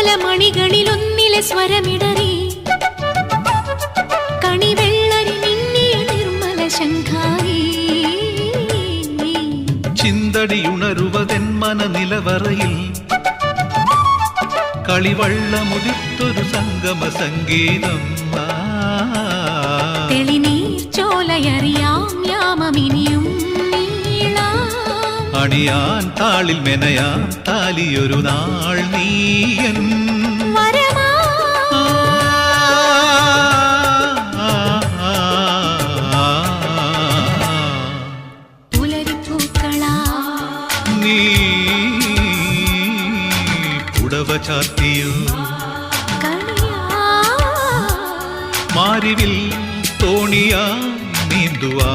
മണികളിലൊന്നിലെ സ്വരമിടറി കണിവെള്ളരി മിന്നിയ നിർമ്മല ശങ്കാരി ചിന്തടിയുണരുവതെന്മന നിലവറയിൽ കളിവള്ളമുതിർത്തൊരു സംഗമ സംഗീതം തെളിനീർ ചോലയറിയാം യാമമിനിയും അണിയാൻ താളിൽ മെനയാൻ താലിയൊരു നാൾ നീയൻ പുലരിപ്പൂക്കളാ നീ പുടവ ചാർത്തിയോ മാരിവിൽ തോണിയാ നീന്തുവാ